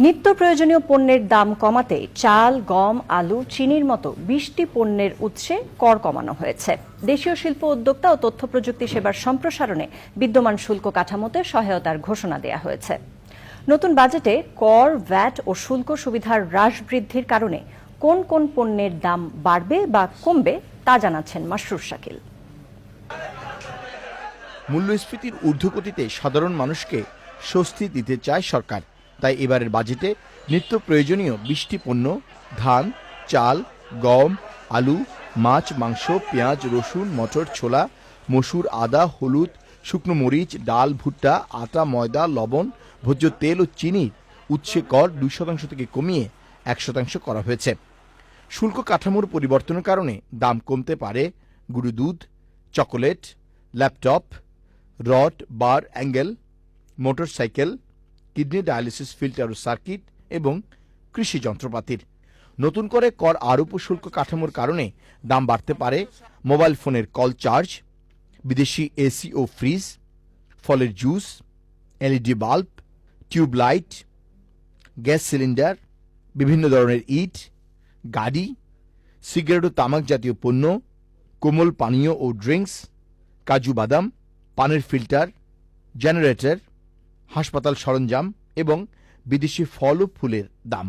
নিত্য প্রয়োজনীয় পণ্যের দাম কমাতে চাল, গম, আলু, চিনির মতো ২০টি পণ্যের উৎসে কর কমানো হয়েছে। দেশীয় শিল্প উদ্যোক্তা ও তথ্য প্রযুক্তি সেবার সম্প্রসারণে বিদ্যমান শুল্ক কাঠামোতে সহায়তার ঘোষণা দেওয়া হয়েছে। নতুন বাজেটে কর, ভ্যাট ও শুল্ক সুবিধার হ্রাস বৃদ্ধির কারণে কোন কোন পণ্যের দাম বাড়বে বা কমবে তা জানাচ্ছেন মাসরুর শাকিল। মূল্যস্ফীতির ঊর্ধ্বগতিতে সাধারণ মানুষকে স্বস্তি দিতে চায় সরকার। তাই এবারের বাজেটে নিত্য প্রয়োজনীয় ২০টি পণ্য ধান, চাল, গম, আলু, মাছ, মাংস, পেঁয়াজ, রসুন, মটর, ছোলা, মসুর, আদা, হলুদ, শুকনো মরিচ, ডাল, ভুট্টা, আটা, ময়দা, লবণ, ভোজ্য তেল ও চিনির উৎসে কর ২% থেকে কমিয়ে ১% করা হয়েছে। শুল্ক কাঠামোর পরিবর্তনের কারণে দাম কমতে পারে গুঁড়ো দুধ, chocolate, laptop, rod, bar, angle, motorcycle, kidney dialysis filter ও সার্কিট এবং কৃষি যন্ত্রপাতির। নতুন করে কর আরোপ ও শুল্ক কাঠামোর কারণে দাম বাড়তে পারে মোবাইল ফোনের কল চার্জ, বিদেশি এসি ও ফ্রিজ, ফলের juice, LED bulb, tube light, gas cylinder, বিভিন্ন ধরনের ইট, গাড়ি, সিগারেট ও তামাক জাতীয় পণ্য, কোমল পানীয় ও ড্রিঙ্কস, কাজু বাদাম, পানের ফিল্টার, জেনারেটর, হাসপাতাল সরঞ্জাম এবং বিদেশি ফল ও ফুলের দাম।